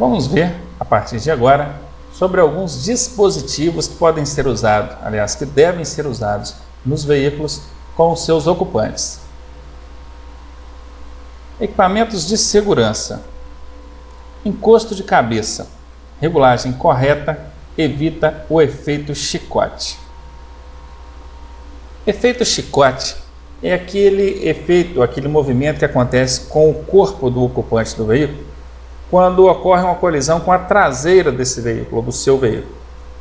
Vamos ver, a partir de agora, sobre alguns dispositivos que podem ser usados, aliás, que devem ser usados nos veículos com os seus ocupantes. Equipamentos de segurança. Encosto de cabeça. Regulagem correta evita o efeito chicote. Efeito chicote é aquele efeito, aquele movimento que acontece com o corpo do ocupante do veículo quando ocorre uma colisão com a traseira desse veículo, do seu veículo.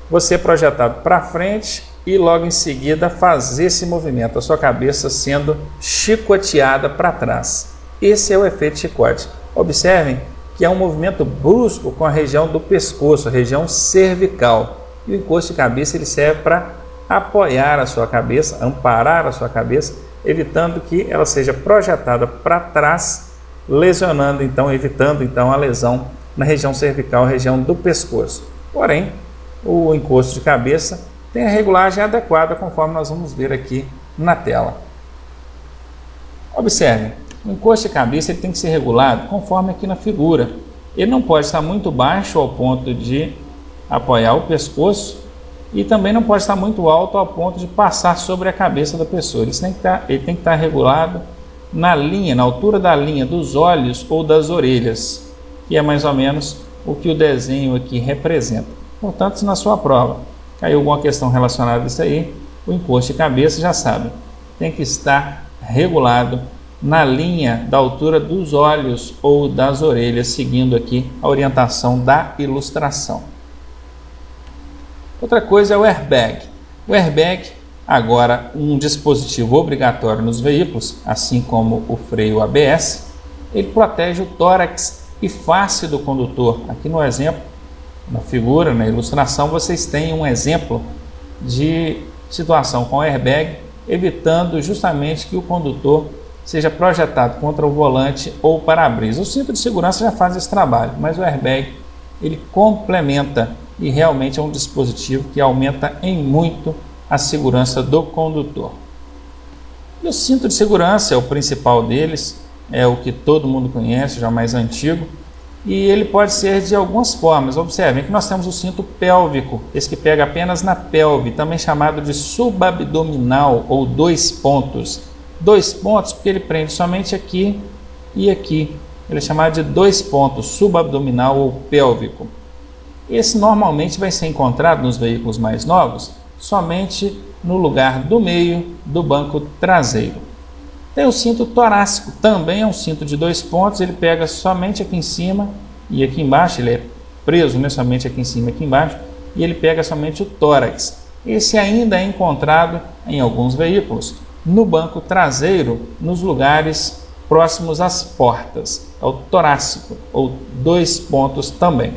Você é projetado para frente e logo em seguida fazer esse movimento, a sua cabeça sendo chicoteada para trás. Esse é o efeito chicote. Observem que é um movimento brusco com a região do pescoço, a região cervical. E o encosto de cabeça ele serve para apoiar a sua cabeça, amparar a sua cabeça, evitando que ela seja projetada para trás, lesionando então, evitando então a lesão na região cervical, região do pescoço. Porém, o encosto de cabeça tem a regulagem adequada, conforme nós vamos ver aqui na tela. Observe, o encosto de cabeça ele tem que ser regulado conforme aqui na figura. Ele não pode estar muito baixo ao ponto de apoiar o pescoço e também não pode estar muito alto ao ponto de passar sobre a cabeça da pessoa. Ele tem que estar regulado na linha, na altura da linha dos olhos ou das orelhas, que é mais ou menos o que o desenho aqui representa. Portanto, se na sua prova caiu alguma questão relacionada a isso aí, o encosto de cabeça, já sabe, tem que estar regulado na linha da altura dos olhos ou das orelhas, seguindo aqui a orientação da ilustração. Outra coisa é o airbag. O airbag, agora um dispositivo obrigatório nos veículos, assim como o freio ABS, ele protege o tórax e face do condutor. Aqui no exemplo, na figura, na ilustração, vocês têm um exemplo de situação com airbag, evitando justamente que o condutor seja projetado contra o volante ou para-brisa. O cinto de segurança já faz esse trabalho, mas o airbag ele complementa e realmente é um dispositivo que aumenta em muito a segurança do condutor. E o cinto de segurança é o principal deles, é o que todo mundo conhece, já mais antigo, e ele pode ser de algumas formas. Observem que nós temos o cinto pélvico, esse que pega apenas na pelve, também chamado de subabdominal ou 2 pontos. 2 pontos porque ele prende somente aqui e aqui. Ele é chamado de 2 pontos, subabdominal ou pélvico. Esse normalmente vai ser encontrado nos veículos mais novos somente no lugar do meio do banco traseiro. Tem o cinto torácico, também é um cinto de 2 pontos, ele pega somente aqui em cima e aqui embaixo, ele é preso somente aqui em cima e aqui embaixo, e ele pega somente o tórax. Esse ainda é encontrado em alguns veículos no banco traseiro, nos lugares próximos às portas. É o torácico, ou 2 pontos também.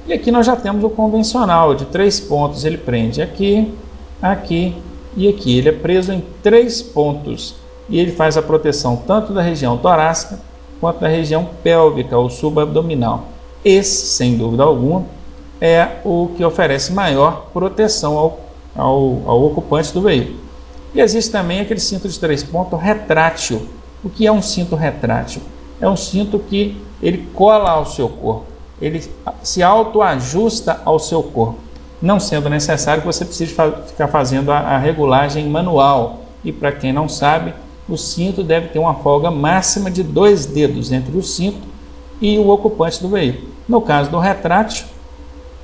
E aqui nós já temos o convencional, de 3 pontos. Ele prende aqui, aqui e aqui. Ele é preso em 3 pontos. E ele faz a proteção tanto da região torácica quanto da região pélvica ou subabdominal. Esse, sem dúvida alguma, é o que oferece maior proteção ao ocupante do veículo. E existe também aquele cinto de 3 pontos retrátil. O que é um cinto retrátil? É um cinto que ele cola ao seu corpo. Ele se autoajusta ao seu corpo, não sendo necessário que você precise ficar fazendo a regulagem manual. E para quem não sabe, o cinto deve ter uma folga máxima de 2 dedos entre o cinto e o ocupante do veículo. No caso do retrátil,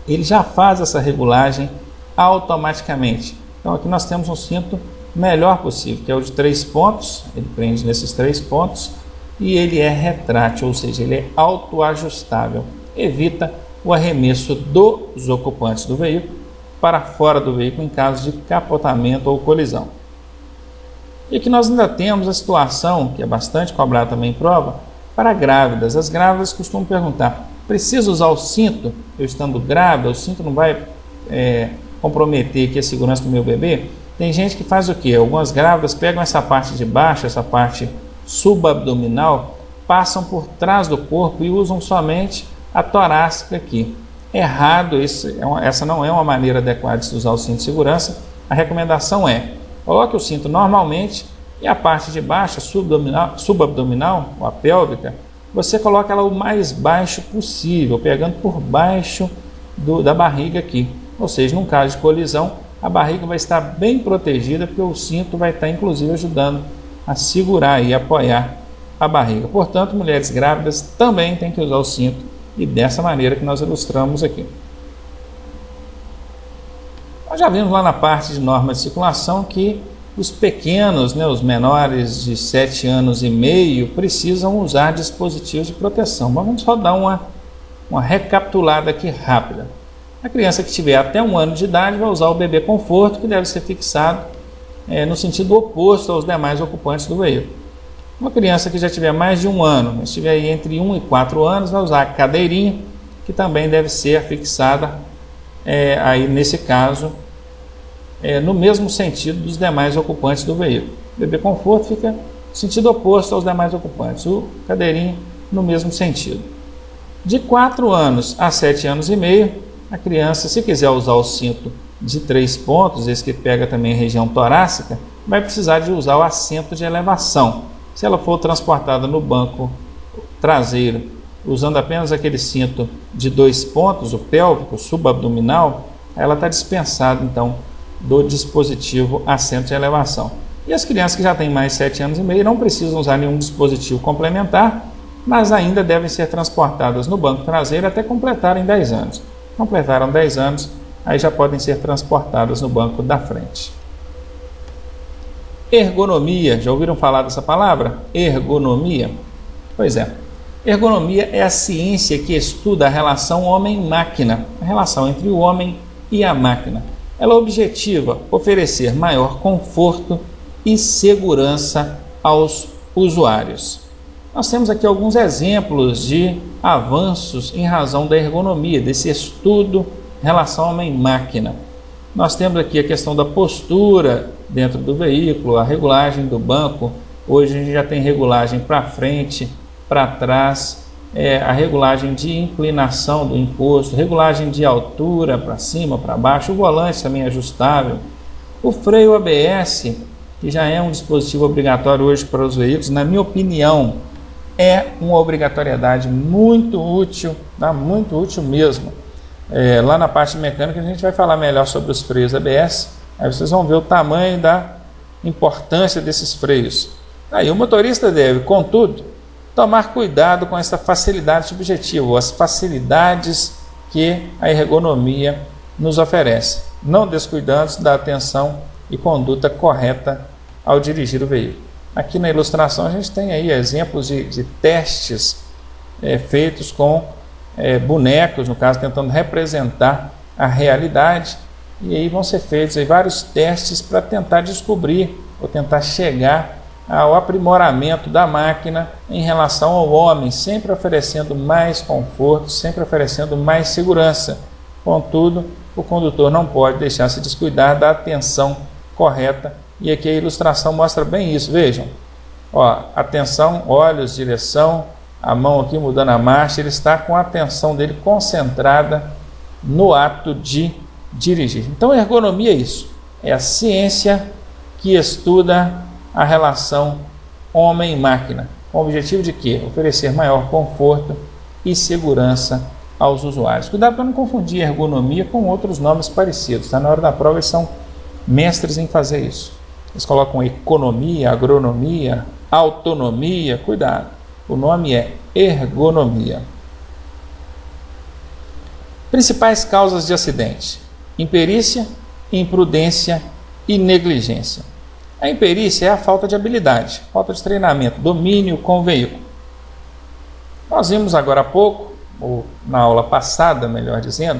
ele já faz essa regulagem automaticamente. Então aqui nós temos um cinto melhor possível, que é o de 3 pontos, ele prende nesses 3 pontos e ele é retrátil, ou seja, ele é autoajustável. Evita o arremesso dos ocupantes do veículo para fora do veículo em caso de capotamento ou colisão. E aqui nós ainda temos a situação, que é bastante cobrada também em prova, para grávidas. As grávidas costumam perguntar, preciso usar o cinto eu estando grávida? O cinto não vai comprometer aqui a segurança do meu bebê? Tem gente que faz o quê? Algumas grávidas pegam essa parte de baixo, essa parte subabdominal, passam por trás do corpo e usam somente a torácica aqui. Errado, essa não é uma maneira adequada de se usar o cinto de segurança. A recomendação é, coloque o cinto normalmente e a parte de baixo, subabdominal, ou a pélvica, você coloca ela o mais baixo possível, pegando por baixo da barriga aqui. Ou seja, num caso de colisão, a barriga vai estar bem protegida, porque o cinto vai estar inclusive ajudando a segurar e apoiar a barriga. Portanto, mulheres grávidas também têm que usar o cinto, e dessa maneira que nós ilustramos aqui. Nós já vimos lá na parte de norma de circulação que os pequenos, os menores de 7 anos e meio, precisam usar dispositivos de proteção. Mas vamos só dar uma recapitulada aqui rápida. A criança que tiver até 1 ano de idade vai usar o bebê conforto, que deve ser fixado no sentido oposto aos demais ocupantes do veículo. Uma criança que já tiver mais de 1 ano, mas estiver aí entre 1 e 4 anos, vai usar a cadeirinha, que também deve ser fixada, aí nesse caso, no mesmo sentido dos demais ocupantes do veículo. O bebê conforto fica no sentido oposto aos demais ocupantes, o cadeirinha no mesmo sentido. De 4 anos a 7 anos e meio, a criança, se quiser usar o cinto de 3 pontos, esse que pega também a região torácica, vai precisar de usar o assento de elevação. Se ela for transportada no banco traseiro, usando apenas aquele cinto de 2 pontos, o pélvico, subabdominal, ela está dispensada, então, do dispositivo assento de elevação. E as crianças que já têm mais 7 anos e meio não precisam usar nenhum dispositivo complementar, mas ainda devem ser transportadas no banco traseiro até completarem 10 anos. Completaram 10 anos, aí já podem ser transportadas no banco da frente. Ergonomia, já ouviram falar dessa palavra? Ergonomia? Pois é, ergonomia é a ciência que estuda a relação homem-máquina, a relação entre o homem e a máquina. Ela objetiva oferecer maior conforto e segurança aos usuários. Nós temos aqui alguns exemplos de avanços em razão da ergonomia, desse estudo em relação homem-máquina. Nós temos aqui a questão da postura dentro do veículo, a regulagem do banco. Hoje a gente já tem regulagem para frente, para trás, a regulagem de inclinação do encosto, regulagem de altura para cima, para baixo, o volante também é ajustável. O freio ABS, que já é um dispositivo obrigatório hoje para os veículos, na minha opinião, é uma obrigatoriedade muito útil, muito útil mesmo. Lá na parte mecânica a gente vai falar melhor sobre os freios ABS, aí vocês vão ver o tamanho da importância desses freios. Aí o motorista deve, contudo, tomar cuidado com essa facilidade subjetiva, as facilidades que a ergonomia nos oferece, não descuidando-se da atenção e conduta correta ao dirigir o veículo. Aqui na ilustração a gente tem aí exemplos de testes feitos com bonecos, no caso, tentando representar a realidade, e aí vão ser feitos aí vários testes para tentar descobrir ou tentar chegar ao aprimoramento da máquina em relação ao homem, sempre oferecendo mais conforto, sempre oferecendo mais segurança. Contudo, o condutor não pode deixar se descuidar da atenção correta, e aqui a ilustração mostra bem isso. Vejam, atenção, olhos, direção, a mão aqui mudando a marcha, ele está com a atenção dele concentrada no ato de dirigir. Então, ergonomia é isso, é a ciência que estuda a relação homem-máquina, com o objetivo de quê? Oferecer maior conforto e segurança aos usuários. Cuidado para não confundir ergonomia com outros nomes parecidos, tá? Na hora da prova eles são mestres em fazer isso. Eles colocam economia, agronomia, autonomia, cuidado. O nome é ergonomia. Principais causas de acidente: imperícia, imprudência e negligência. A imperícia é a falta de habilidade, falta de treinamento, domínio com o veículo. Nós vimos agora há pouco, ou na aula passada, melhor dizendo,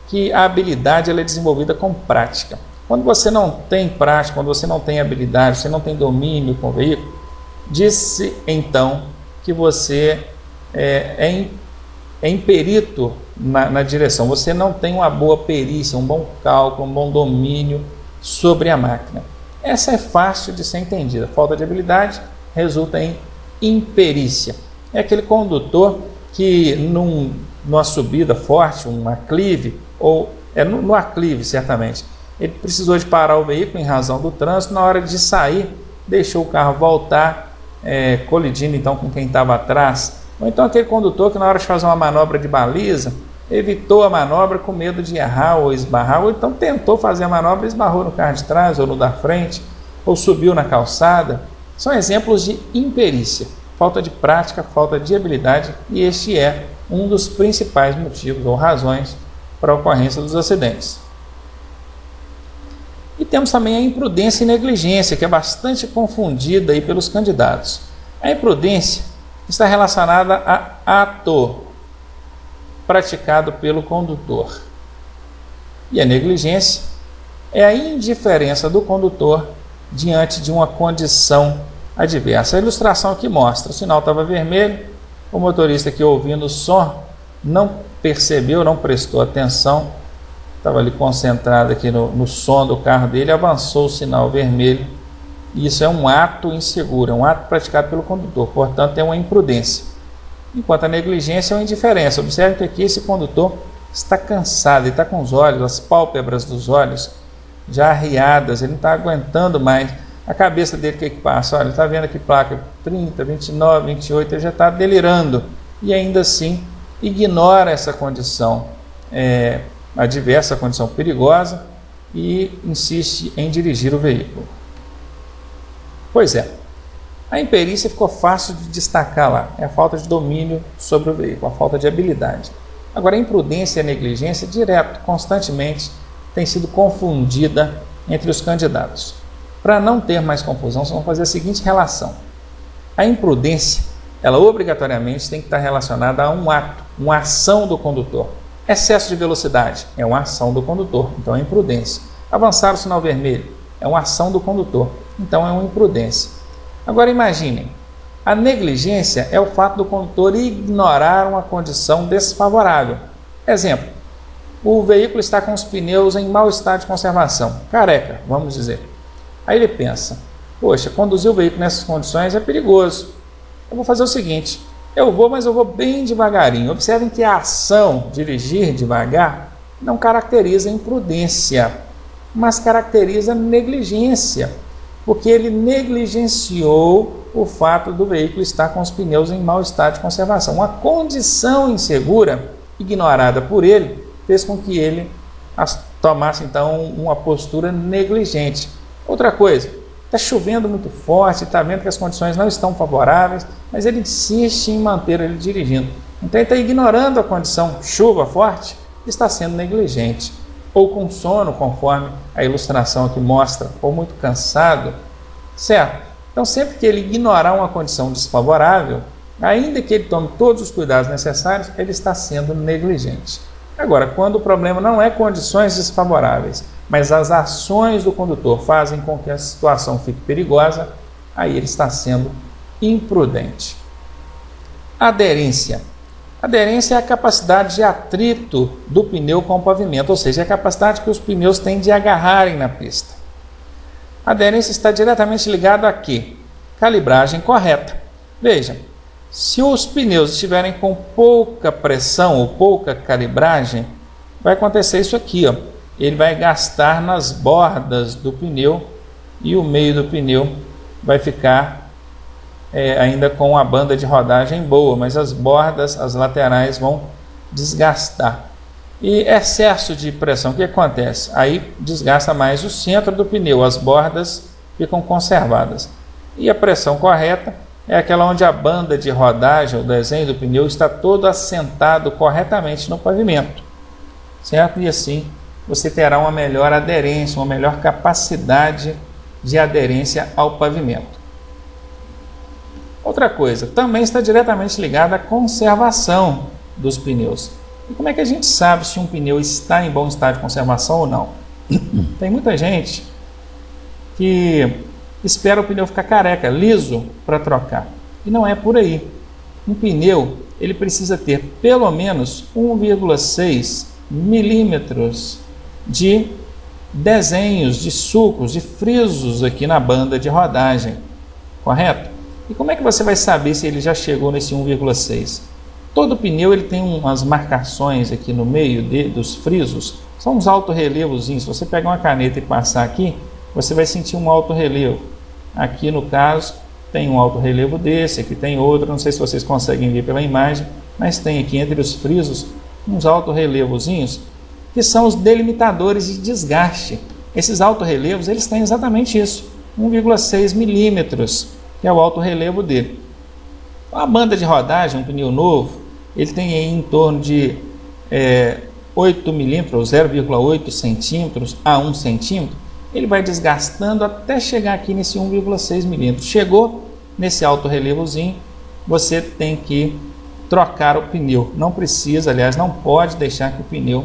que a habilidade ela é desenvolvida com prática. Quando você não tem prática, quando você não tem habilidade, você não tem domínio com o veículo, diz-se então que você é imperito na direção, você não tem uma boa perícia, um bom cálculo, um bom domínio sobre a máquina. Essa é fácil de ser entendida. Falta de habilidade resulta em imperícia. É aquele condutor que numa subida forte, um aclive, ou no aclive certamente, ele precisou de parar o veículo em razão do trânsito, na hora de sair, deixou o carro voltar, colidindo então com quem estava atrás, Ou então aquele condutor que na hora de fazer uma manobra de baliza, evitou a manobra com medo de errar ou esbarrar, ou então tentou fazer a manobra e esbarrou no carro de trás ou no da frente, ou subiu na calçada. São exemplos de imperícia, falta de prática, falta de habilidade, e este é um dos principais motivos ou razões para a ocorrência dos acidentes. E temos também a imprudência e negligência, que é bastante confundida aí pelos candidatos. A imprudência está relacionada a ato praticado pelo condutor. E a negligência é a indiferença do condutor diante de uma condição adversa. A ilustração aqui mostra: o sinal estava vermelho, o motorista que ouvindo o som não percebeu, não prestou atenção, estava ali concentrado aqui no som do carro dele, avançou o sinal vermelho. Isso é um ato inseguro, é um ato praticado pelo condutor, portanto é uma imprudência. Enquanto a negligência é uma indiferença. Observe que aqui esse condutor está cansado, ele está com os olhos, as pálpebras dos olhos já arriadas, ele não está aguentando mais. A cabeça dele, o que passa? Olha, ele está vendo aqui placa 30, 29, 28, ele já está delirando. E ainda assim ignora essa condição adversa, condição perigosa, e insiste em dirigir o veículo. Pois é, a imperícia ficou fácil de destacar lá, é a falta de domínio sobre o veículo, a falta de habilidade. Agora, a imprudência e a negligência, direto, constantemente, tem sido confundida entre os candidatos. Para não ter mais confusão, vamos fazer a seguinte relação. A imprudência, ela obrigatoriamente tem que estar relacionada a um ato, uma ação do condutor. Excesso de velocidade é uma ação do condutor, então é imprudência. Avançar o sinal vermelho é uma ação do condutor, então é uma imprudência. Agora imaginem, a negligência é o fato do condutor ignorar uma condição desfavorável. Exemplo, o veículo está com os pneus em mau estado de conservação, careca, vamos dizer. Aí ele pensa: poxa, conduzir o veículo nessas condições é perigoso. Eu vou fazer o seguinte, mas eu vou bem devagarinho. Observem que a ação dirigir devagar não caracteriza imprudência, mas caracteriza negligência, porque ele negligenciou o fato do veículo estar com os pneus em mau estado de conservação. Uma condição insegura, ignorada por ele, fez com que ele tomasse então uma postura negligente. Outra coisa, está chovendo muito forte, está vendo que as condições não estão favoráveis, mas ele insiste em manter ele dirigindo. Então ele está ignorando a condição chuva forte e está sendo negligente. Ou com sono, conforme a ilustração aqui mostra, ou muito cansado, certo? Então sempre que ele ignorar uma condição desfavorável, ainda que ele tome todos os cuidados necessários, ele está sendo negligente. Agora, quando o problema não é condições desfavoráveis, mas as ações do condutor fazem com que a situação fique perigosa, aí ele está sendo imprudente. Aderência. Aderência é a capacidade de atrito do pneu com o pavimento, ou seja, é a capacidade que os pneus têm de agarrarem na pista. A aderência está diretamente ligada a quê? Calibragem correta. Veja, se os pneus estiverem com pouca pressão ou pouca calibragem, vai acontecer isso aqui, ó. Ele vai gastar nas bordas do pneu e o meio do pneu vai ficar ainda com a banda de rodagem boa, mas as bordas, as laterais vão desgastar. E excesso de pressão, o que acontece? Aí desgasta mais o centro do pneu, as bordas ficam conservadas. E a pressão correta é aquela onde a banda de rodagem, o desenho do pneu, está todo assentado corretamente no pavimento, certo? E assim você terá uma melhor aderência, uma melhor capacidade de aderência ao pavimento. Outra coisa, também está diretamente ligada à conservação dos pneus. E como é que a gente sabe se um pneu está em bom estado de conservação ou não? Tem muita gente que espera o pneu ficar careca, liso, para trocar. E não é por aí. Um pneu ele precisa ter pelo menos 1,6 milímetros de desenhos, de sulcos, de frisos aqui na banda de rodagem, correto? E como é que você vai saber se ele já chegou nesse 1,6? Todo pneu ele tem umas marcações aqui no meio dos frisos, são uns alto-relevozinhos. Se você pegar uma caneta e passar aqui, você vai sentir um alto-relevo. Aqui no caso tem um alto relevo desse, aqui tem outro, não sei se vocês conseguem ver pela imagem, mas tem aqui entre os frisos uns alto relevozinhos que são os delimitadores de desgaste. Esses alto relevos, eles têm exatamente isso, 1,6 milímetros, que é o alto relevo dele. A banda de rodagem, um pneu novo, ele tem aí em torno de 8 milímetros, 0,8 centímetros a 1 centímetro. Ele vai desgastando até chegar aqui nesse 1,6 milímetros. Chegou nesse alto relevozinho, você tem que trocar o pneu. Não precisa, aliás, não pode deixar que o pneu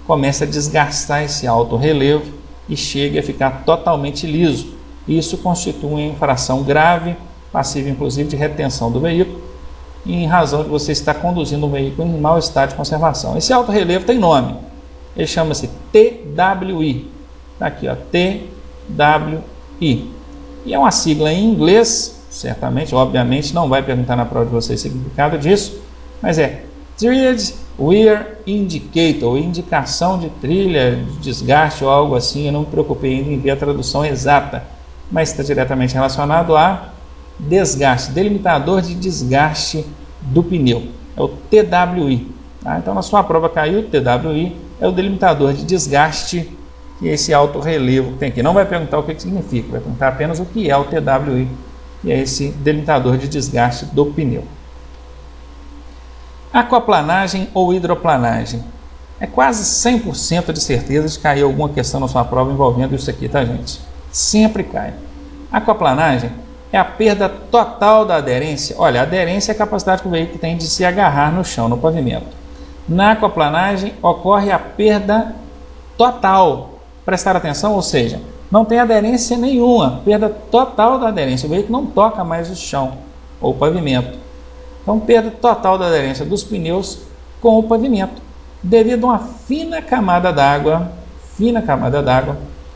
comece a desgastar esse alto relevo e chegue a ficar totalmente liso. Isso constitui uma infração grave, passível inclusive de retenção do veículo, em razão de você estar conduzindo um veículo em mau estado de conservação. Esse alto relevo tem nome, ele chama-se TWI. Tá aqui, ó, TWI. E é uma sigla em inglês, certamente, obviamente, não vai perguntar na prova de vocês o significado disso, mas é Tread Wear Indicator, indicação de trilha, de desgaste ou algo assim. Eu não me preocupei ainda em ver a tradução exata, mas está diretamente relacionado a desgaste, delimitador de desgaste do pneu, é o TWI. Tá? Então na sua prova caiu, TWI é o delimitador de desgaste que esse alto relevo tem aqui. Não vai perguntar o que significa, vai perguntar apenas o que é o TWI, que é esse delimitador de desgaste do pneu. Aquaplanagem ou hidroplanagem. É quase 100% de certeza de cair alguma questão na sua prova envolvendo isso aqui, tá, gente? Sempre cai. Aquaplanagem é a perda total da aderência. Olha, a aderência é a capacidade que o veículo tem de se agarrar no chão, no pavimento. Na aquaplanagem ocorre a perda total. Prestar atenção, ou seja, não tem aderência nenhuma, perda total da aderência. O veículo não toca mais o chão ou o pavimento. Então, perda total da aderência dos pneus com o pavimento, devido a uma fina camada d'água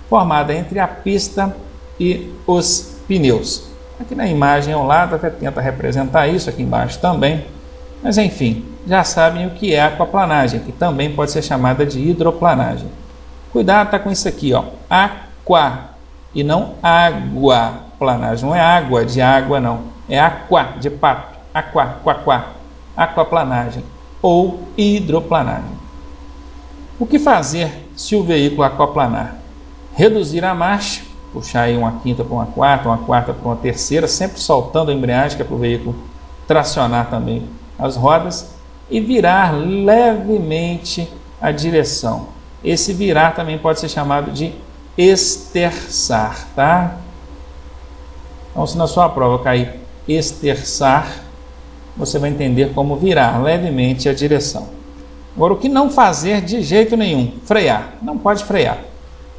formada entre a pista e os pneus. Aqui na imagem ao lado até tenta representar isso, aqui embaixo também, mas enfim, já sabem o que é aquaplanagem, que também pode ser chamada de hidroplanagem. Cuidado, tá com isso aqui, ó, aqua e não água. Planagem não é água de água, não, é aqua de pato. Aquaplanagem ou hidroplanagem. O que fazer se o veículo aquaplanar? Reduzir a marcha, puxar aí uma quinta para uma quarta para uma terceira, sempre soltando a embreagem, que é para o veículo tracionar também as rodas, e virar levemente a direção. Esse virar também pode ser chamado de esterçar, tá? Então, se na sua prova cair esterçar, você vai entender como virar levemente a direção. Agora, o que não fazer de jeito nenhum? Frear. Não pode frear.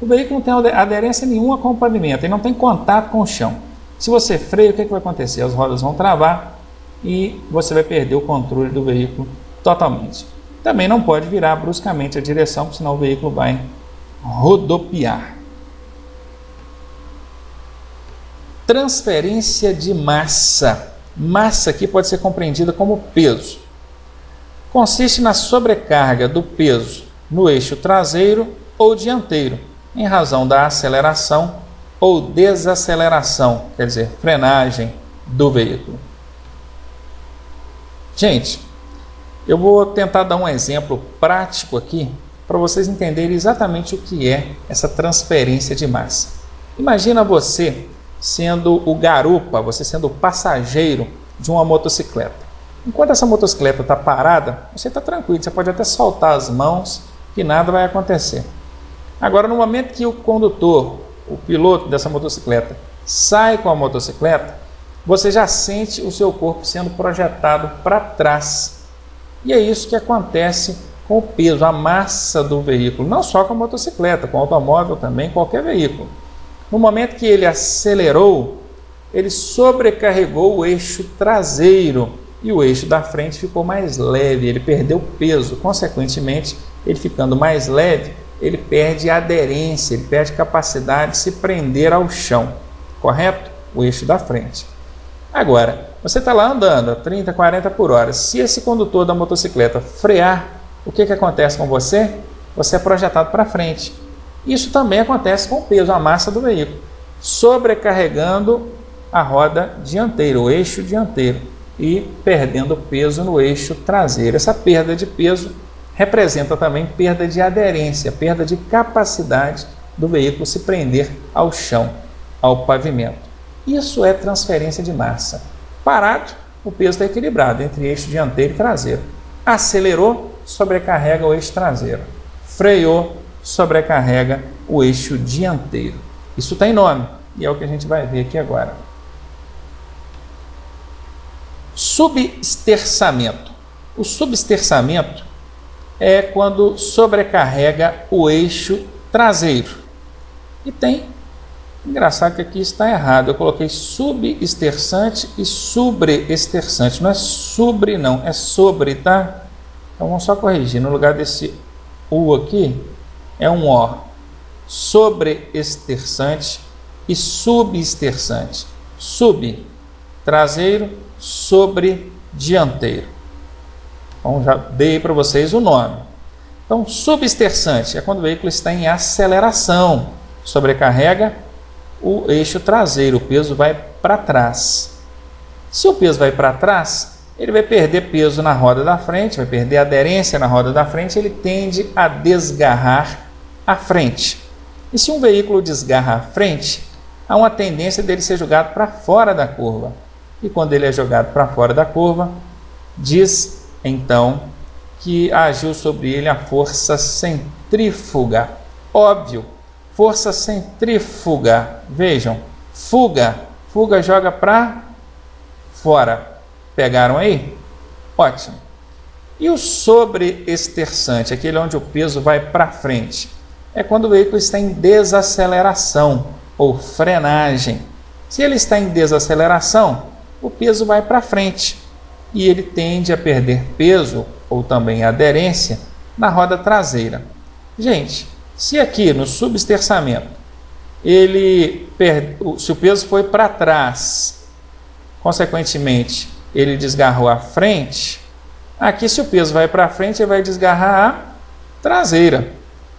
O veículo não tem aderência nenhuma com o pavimento, ele não tem contato com o chão. Se você freia, o que vai acontecer? As rodas vão travar e você vai perder o controle do veículo totalmente. Também não pode virar bruscamente a direção, senão o veículo vai rodopiar. Transferência de massa. Massa aqui pode ser compreendida como peso. Consiste na sobrecarga do peso no eixo traseiro ou dianteiro, em razão da aceleração ou desaceleração, quer dizer, frenagem do veículo. Gente, eu vou tentar dar um exemplo prático aqui para vocês entenderem exatamente o que é essa transferência de massa. Imagina você sendo o garupa, você sendo o passageiro de uma motocicleta. Enquanto essa motocicleta está parada, você está tranquilo, você pode até soltar as mãos que nada vai acontecer. Agora, no momento que o condutor, o piloto dessa motocicleta, sai com a motocicleta, você já sente o seu corpo sendo projetado para trás. E é isso que acontece com o peso, a massa do veículo, não só com a motocicleta, com o automóvel também, qualquer veículo. No momento que ele acelerou, ele sobrecarregou o eixo traseiro e o eixo da frente ficou mais leve, ele perdeu peso. Consequentemente, ele ficando mais leve, ele perde aderência, ele perde capacidade de se prender ao chão, correto? O eixo da frente. Agora, você está lá andando a 30, 40 por hora. Se esse condutor da motocicleta frear, o que acontece com você? Você é projetado para frente. Isso também acontece com o peso, a massa do veículo, sobrecarregando a roda dianteira, o eixo dianteiro, e perdendo peso no eixo traseiro. Essa perda de peso representa também perda de aderência, perda de capacidade do veículo se prender ao chão, ao pavimento. Isso é transferência de massa. Parado, o peso está equilibrado entre eixo dianteiro e traseiro. Acelerou, sobrecarrega o eixo traseiro. Freou, sobrecarrega o eixo dianteiro. Isso tem nome e é o que a gente vai ver aqui agora. Substerçamento. O substerçamento é quando sobrecarrega o eixo traseiro. E tem, engraçado que aqui está errado, eu coloquei substerçante e sobresterçante. Não é sobre não, é sobre, tá? Então vamos só corrigir, no lugar desse U aqui, é um O. Sobresterçante e substerçante. Sub, traseiro, sobre, dianteiro. Então já dei para vocês o nome. Então, substerçante é quando o veículo está em aceleração, sobrecarrega o eixo traseiro, o peso vai para trás. Se o peso vai para trás, ele vai perder peso na roda da frente, vai perder aderência na roda da frente, ele tende a desgarrar a frente. E se um veículo desgarra a frente, há uma tendência dele ser jogado para fora da curva. E quando ele é jogado para fora da curva, diz então que agiu sobre ele a força centrífuga. Óbvio, força centrífuga. Vejam, fuga joga para fora. Pegaram aí? Ótimo. E o sobresterçante, aquele onde o peso vai para frente, é quando o veículo está em desaceleração ou frenagem. Se ele está em desaceleração, o peso vai para frente e ele tende a perder peso ou também aderência na roda traseira. Gente, se aqui no substerçamento se o peso foi para trás, consequentemente ele desgarrou a frente, aqui se o peso vai para frente ele vai desgarrar a traseira.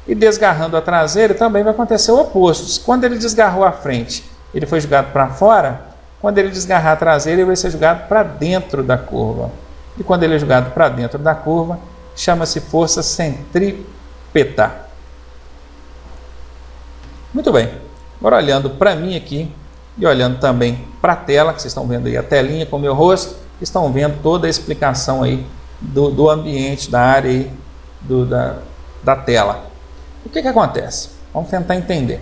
E desgarrando a traseira também vai acontecer o oposto. Quando ele desgarrou a frente, ele foi jogado para fora. Quando ele desgarrar a traseira, ele vai ser jogado para dentro da curva. E quando ele é jogado para dentro da curva, chama-se força centrípeta. Muito bem. Agora olhando para mim aqui e olhando também para a tela, que vocês estão vendo aí a telinha com o meu rosto, estão vendo toda a explicação aí do ambiente, da área aí, da tela. O que acontece? Vamos tentar entender.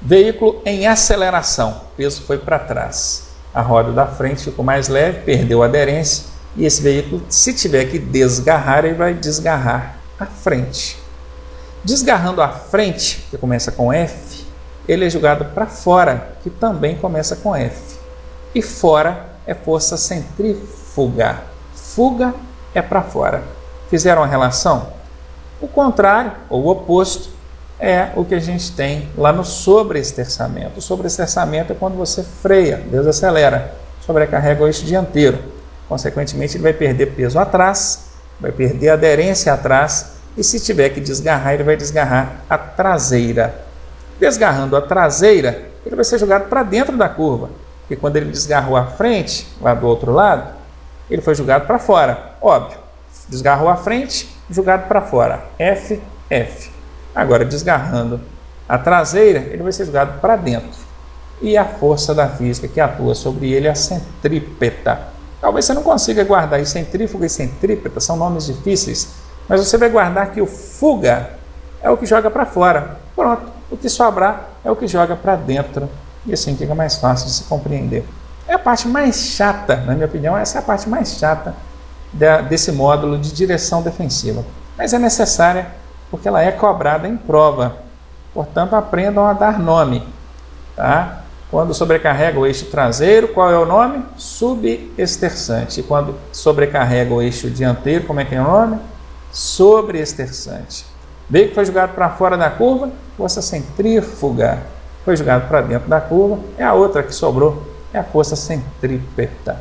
Veículo em aceleração, o peso foi para trás. A roda da frente ficou mais leve, perdeu a aderência e esse veículo, se tiver que desgarrar, ele vai desgarrar a frente. Desgarrando a frente, que começa com F, ele é jogado para fora, que também começa com F. E fora é força centrífuga. Fuga é para fora. Fizeram a relação? O contrário, ou o oposto, é o que a gente tem lá no sobresterçamento. O sobresterçamento é quando você freia, desacelera, sobrecarrega o eixo dianteiro. Consequentemente, ele vai perder peso atrás, vai perder aderência atrás, e se tiver que desgarrar, ele vai desgarrar a traseira. Desgarrando a traseira, ele vai ser jogado para dentro da curva, porque quando ele desgarrou a frente, lá do outro lado, ele foi jogado para fora. Óbvio, desgarrou a frente, jogado para fora, F, F. Agora, desgarrando a traseira, ele vai ser jogado para dentro. E a força da física que atua sobre ele é a centrípeta. Talvez você não consiga guardar aí, centrífuga e centrípeta, são nomes difíceis, mas você vai guardar que o fuga é o que joga para fora. Pronto, o que sobrar é o que joga para dentro. E assim fica mais fácil de se compreender. É a parte mais chata, na minha opinião, essa é a parte mais chata desse módulo de direção defensiva. Mas é necessária porque ela é cobrada em prova. Portanto, aprendam a dar nome. Tá? Quando sobrecarrega o eixo traseiro, qual é o nome? Substerçante. E quando sobrecarrega o eixo dianteiro, como é que é o nome? Sobresterçante. Veio que foi jogado para fora da curva, força centrífuga. Foi jogado para dentro da curva, é a outra que sobrou, é a força centrípeta.